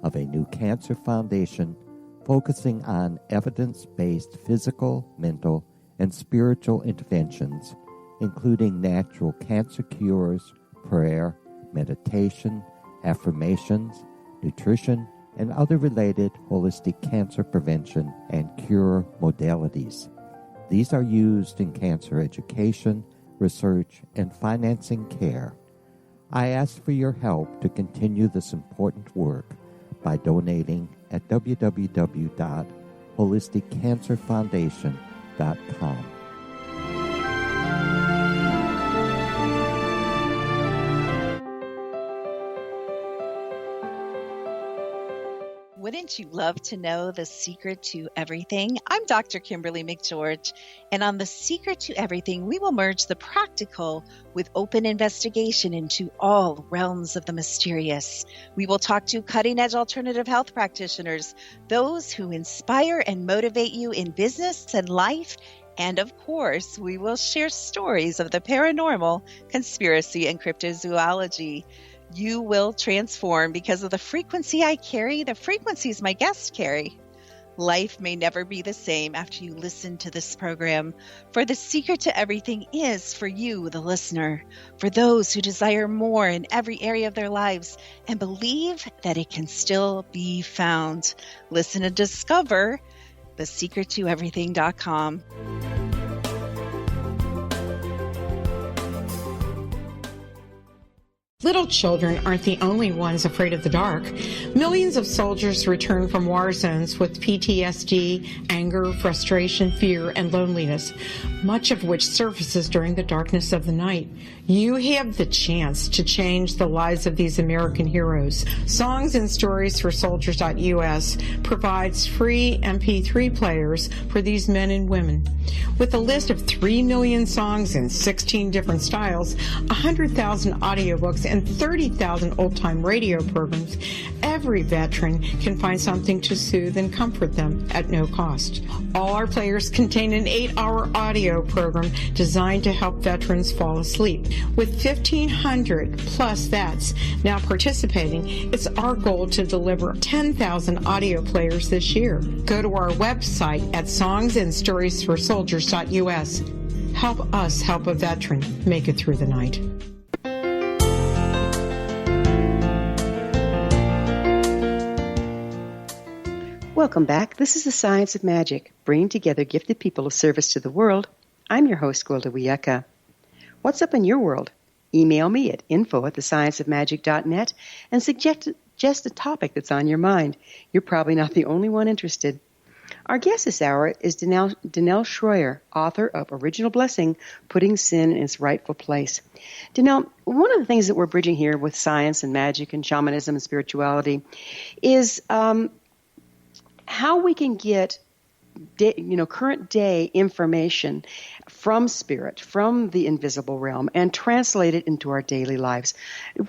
Speaker 6: of a new cancer foundation focusing on evidence-based physical, mental, and spiritual interventions, including natural cancer cures, prayer, meditation, affirmations, nutrition, and other related holistic cancer prevention and cure modalities. These are used in cancer education, research, and financing care. I ask for your help to continue this important work by donating at www.holisticcancerfoundation.com.
Speaker 7: Wouldn't you love to know the secret to everything? I'm Dr. Kimberly McGeorge, and on The Secret to Everything, we will merge the practical with open investigation into all realms of the mysterious. We will talk to cutting-edge alternative health practitioners, those who inspire and motivate you in business and life, and of course, we will share stories of the paranormal, conspiracy, and cryptozoology. You will transform because of the frequency I carry, the frequencies my guests carry. Life may never be the same after you listen to this program, for the secret to everything is for you, the listener, for those who desire more in every area of their lives and believe that it can still be found. Listen and discover thesecrettoeverything.com.
Speaker 8: Little children aren't the only ones afraid of the dark. Millions of soldiers return from war zones with PTSD, anger, frustration, fear, and loneliness, much of which surfaces during the darkness of the night. You have the chance to change the lives of these American heroes. Songs and Stories for Soldiers.us provides free MP3 players for these men and women. With a list of 3 million songs in 16 different styles, 100,000 audiobooks, and 30,000 old-time radio programs, every veteran can find something to soothe and comfort them at no cost. All our players contain an 8-hour audio program designed to help veterans fall asleep. With 1,500 plus vets now participating, it's our goal to deliver 10,000 audio players this year. Go to our website at songsandstoriesforsoldiers.us. Help us help a veteran make it through the night.
Speaker 3: Welcome back. This is The Science of Magic, bringing together gifted people of service to the world. I'm your host, Gwilda Wiyaka. What's up in your world? Email me at info@thescienceofmagic.net and suggest a topic that's on your mind. You're probably not the only one interested. Our guest this hour is Danielle Shroyer, author of Original Blessing, Putting Sin in Its Rightful Place. Danielle, one of the things that we're bridging here with science and magic and shamanism and spirituality is how we can get current day information from spirit, from the invisible realm, and translate it into our daily lives.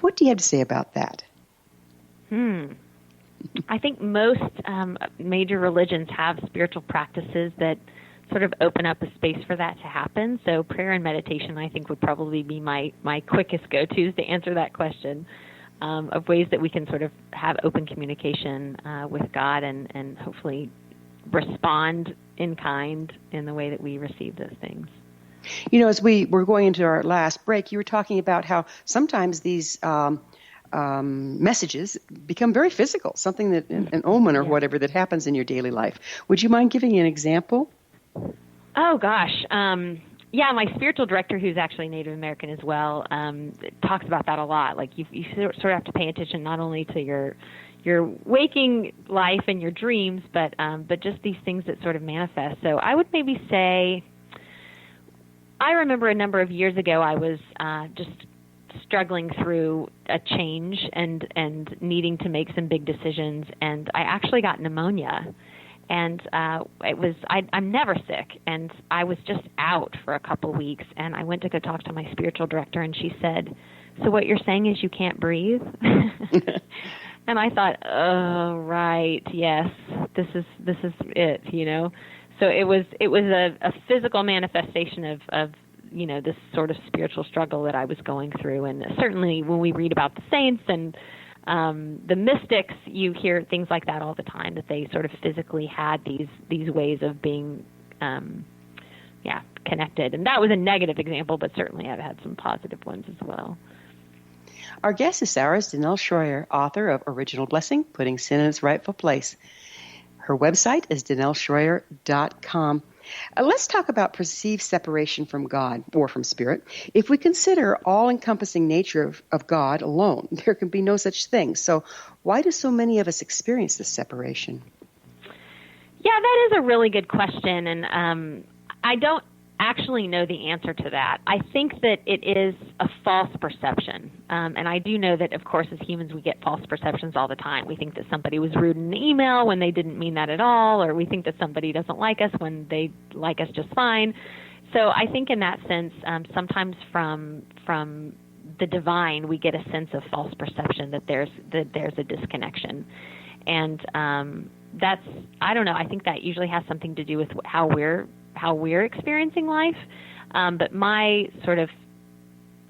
Speaker 3: What do you have to say about that?
Speaker 5: I think most major religions have spiritual practices that sort of open up a space for that to happen. So prayer and meditation, I think, would probably be my quickest go-tos to answer that question. Of ways that we can sort of have open communication with God and hopefully respond in kind in the way that we receive those things.
Speaker 3: You know, as we were going into our last break, you were talking about how sometimes these messages become very physical, something that an omen or whatever that happens in your daily life. Would you mind giving an example?
Speaker 5: Oh, gosh. Yeah, my spiritual director, who's actually Native American as well, talks about that a lot. Like you sort of have to pay attention not only to your waking life and your dreams, but just these things that sort of manifest. So I would maybe say, I remember a number of years ago I was just struggling through a change and needing to make some big decisions, and I actually got pneumonia. And I'm never sick, and I was just out for a couple weeks, and I went to go talk to my spiritual director, and she said, "So what you're saying is you can't breathe?" And I thought, "Oh, right, yes, this is it, you know." So it was a physical manifestation of this sort of spiritual struggle that I was going through. And certainly when we read about the saints and the mystics, you hear things like that all the time, that they sort of physically had these ways of being connected. And that was a negative example, but certainly I've had some positive ones as well.
Speaker 3: Our guest this hour is Danielle Shroyer, author of Original Blessing, Putting Sin in Its Rightful Place. Her website is danielleshroyer.com. Let's talk about perceived separation from God or from Spirit. If we consider all-encompassing nature of God alone, there can be no such thing. So why do so many of us experience this separation?
Speaker 5: Yeah, that is a really good question, and I don't actually know the answer to that. I think that it is a false perception, and I do know that, of course, as humans, we get false perceptions all the time. We think that somebody was rude in an email when they didn't mean that at all, or we think that somebody doesn't like us when they like us just fine. So I think in that sense, sometimes from the divine, we get a sense of false perception that there's a disconnection, and that's, I don't know, I think that usually has something to do with how we're experiencing life. But my sort of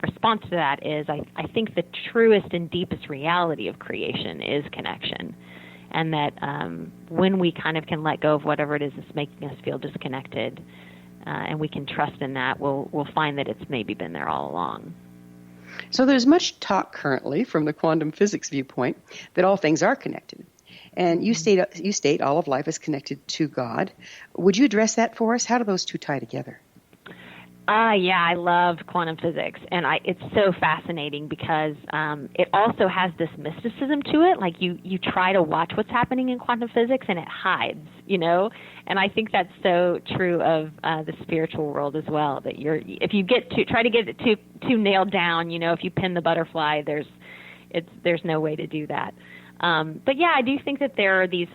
Speaker 5: response to that is I think the truest and deepest reality of creation is connection. And that when we kind of can let go of whatever it is that's making us feel disconnected, and we can trust in that, we'll find that it's maybe been there all along.
Speaker 3: So there's much talk currently from the quantum physics viewpoint that all things are connected. And you state all of life is connected to God. Would you address that for us? How do those two tie together?
Speaker 5: Yeah, I love quantum physics, and it's so fascinating because it also has this mysticism to it. Like you try to watch what's happening in quantum physics, and it hides, And I think that's so true of the spiritual world as well. That if you try to get it too nailed down, if you pin the butterfly, there's no way to do that. But yeah, I do think that there are these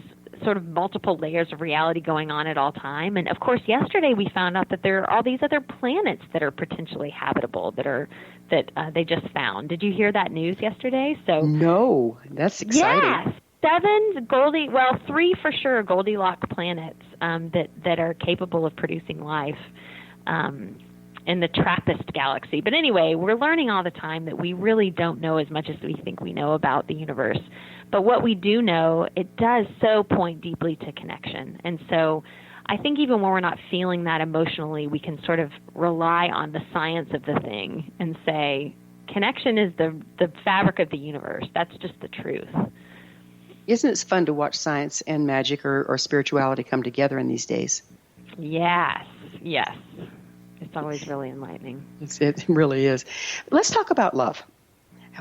Speaker 5: sort of multiple layers of reality going on at all time. And of course, yesterday we found out that there are all these other planets that are potentially habitable that they just found. Did you hear that news yesterday?
Speaker 3: No, that's exciting.
Speaker 5: Yeah, 3 for sure Goldilocks planets that are capable of producing life in the TRAPPIST galaxy. But anyway, we're learning all the time that we really don't know as much as we think we know about the universe. But what we do know, it does so point deeply to connection. And so I think even when we're not feeling that emotionally, we can sort of rely on the science of the thing and say, connection is the fabric of the universe. That's just the truth.
Speaker 3: Isn't it fun to watch science and magic or spirituality come together in these days?
Speaker 5: Yes. It's always really enlightening.
Speaker 3: It really is. Let's talk about love.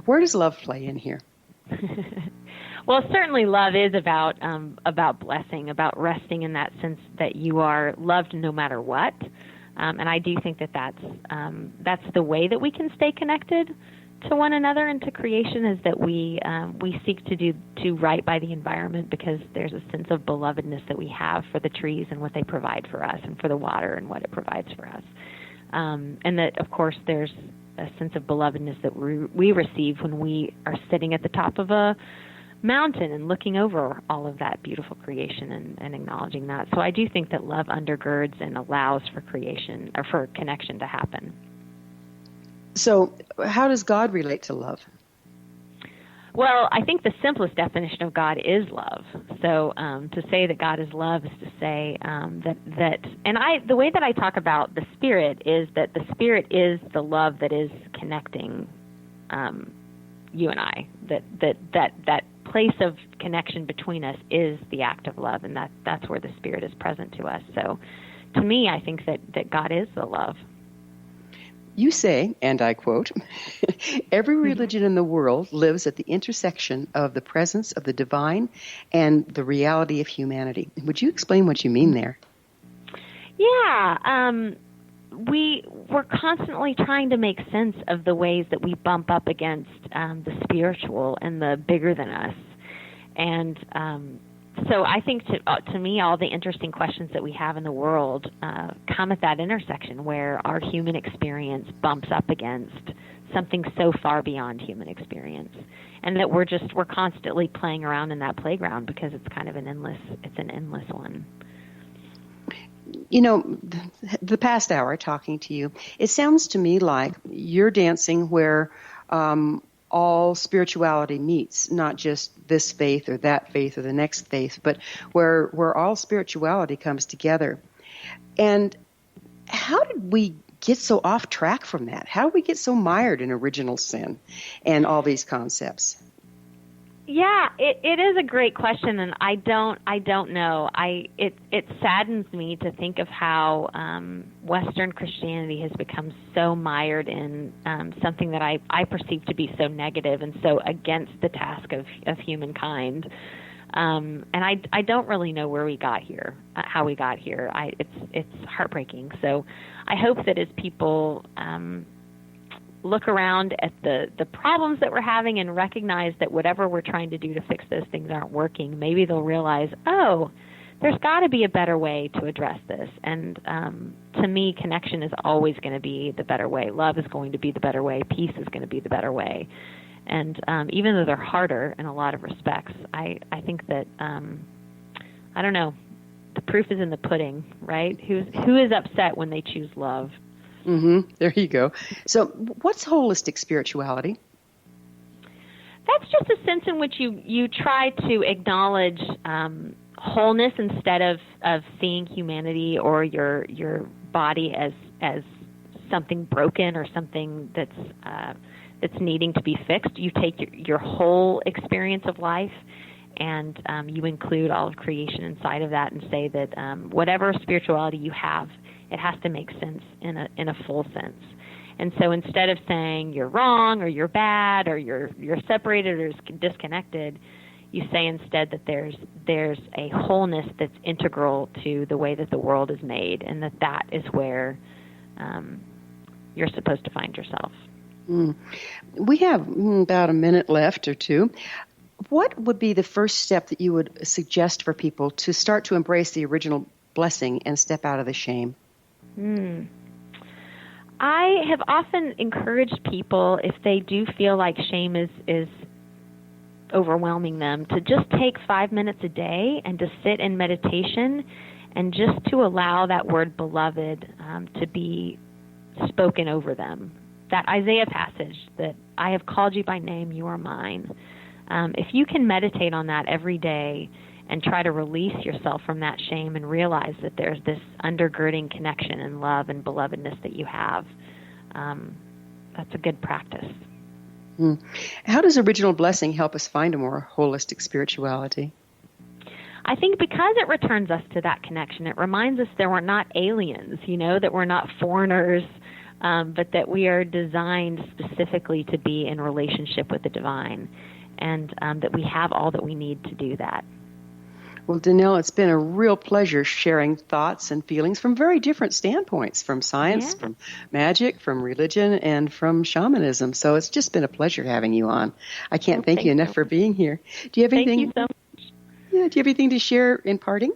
Speaker 3: Where does love play in here?
Speaker 5: Well, certainly love is about blessing, about resting in that sense that you are loved no matter what. And I do think that that's the way that we can stay connected to one another and to creation, is that we seek to do right by the environment, because there's a sense of belovedness that we have for the trees and what they provide for us, and for the water and what it provides for us. And that, of course, there's a sense of belovedness that we receive when we are sitting at the top of a mountain and looking over all of that beautiful creation and acknowledging that. So I do think that love undergirds and allows for creation, or for connection to happen.
Speaker 3: So how does God relate to love?
Speaker 5: Well, I think the simplest definition of God is love. So to say that God is love is to say the way that I talk about the Spirit is that the Spirit is the love that is connecting you and I. That place of connection between us is the act of love, and that's where the Spirit is present to us. So to me, I think that God is the love.
Speaker 3: You say, and I quote, every religion in the world lives at the intersection of the presence of the divine and the reality of humanity. Would you explain what you mean there?
Speaker 5: Yeah. We're constantly trying to make sense of the ways that we bump up against the spiritual and the bigger than us. And so I think to me, all the interesting questions that we have in the world come at that intersection where our human experience bumps up against something so far beyond human experience, and that we're constantly playing around in that playground, because it's kind of an endless one.
Speaker 3: You know, the past hour talking to you, it sounds to me like you're dancing where all spirituality meets, not just this faith or that faith or the next faith, but where all spirituality comes together. And how did we get so off track from that? How did we get so mired in original sin and all these concepts?
Speaker 5: Yeah, it is a great question, and I don't know. It saddens me to think of how Western Christianity has become so mired in something that I perceive to be so negative and so against the task of humankind. And I don't really know where we got here, how we got here. It's heartbreaking. So I hope that as people look around at the problems that we're having and recognize that whatever we're trying to do to fix those things aren't working, maybe they'll realize, oh, there's got to be a better way to address this. And to me, connection is always going to be the better way. Love is going to be the better way. Peace is going to be the better way. And even though they're harder in a lot of respects, I think that, I don't know, the proof is in the pudding, right? Who is upset when they choose love?
Speaker 3: Mm-hmm. There you go. So what's holistic spirituality?
Speaker 5: That's just a sense in which you try to acknowledge wholeness instead of seeing humanity or your body as something broken or something that's needing to be fixed. You take your whole experience of life and you include all of creation inside of that and say that whatever spirituality you have, it has to make sense in a full sense. And so instead of saying you're wrong or you're bad or you're separated or disconnected, you say instead that there's a wholeness that's integral to the way that the world is made, and that is where you're supposed to find yourself.
Speaker 3: We have about a minute left or two. What would be the first step that you would suggest for people to start to embrace the original blessing and step out of the shame?
Speaker 5: I have often encouraged people, if they do feel like shame is overwhelming them, to just take 5 minutes a day and to sit in meditation and just to allow that word beloved to be spoken over them. That Isaiah passage that I have called you by name, you are mine. If you can meditate on that every day and try to release yourself from that shame and realize that there's this undergirding connection and love and belovedness that you have, that's a good practice.
Speaker 3: How does original blessing help us find a more holistic spirituality?
Speaker 5: I think because it returns us to that connection, it reminds us that we're not aliens, that we're not foreigners, but that we are designed specifically to be in relationship with the divine, and that we have all that we need to do that.
Speaker 3: Well, Danielle, it's been a real pleasure sharing thoughts and feelings from very different standpoints, from science, from magic, from religion, and from shamanism. So it's just been a pleasure having you on. I can't thank you enough for being here. Do you have anything?
Speaker 5: Thank you so much.
Speaker 3: Yeah, do you have anything to share in parting?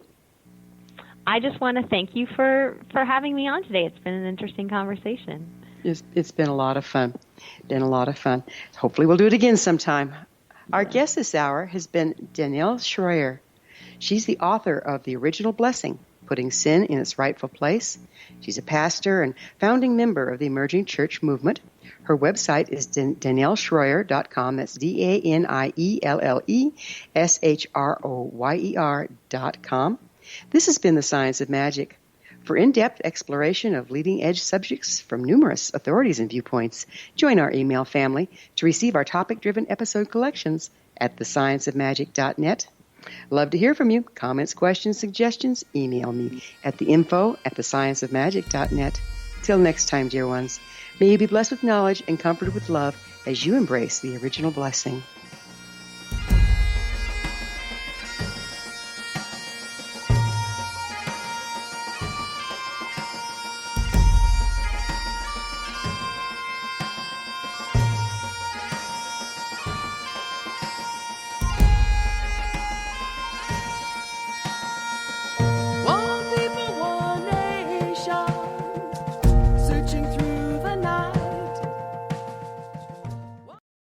Speaker 5: I just want to thank you for having me on today. It's been an interesting conversation.
Speaker 3: It's been a lot of fun. Hopefully we'll do it again sometime. Our guest this hour has been Danielle Shroyer. She's the author of The Original Blessing, Putting Sin in Its Rightful Place. She's a pastor and founding member of the Emerging Church Movement. Her website is DanielleShroyer.com. That's DanielleShroyer.com. This has been The Science of Magic. For in-depth exploration of leading-edge subjects from numerous authorities and viewpoints, join our email family to receive our topic-driven episode collections at thescienceofmagic.net. Love to hear from you. Comments, questions, suggestions, email me at theinfo@thescienceofmagic.net. Till next time, dear ones, may you be blessed with knowledge and comforted with love as you embrace the original blessing.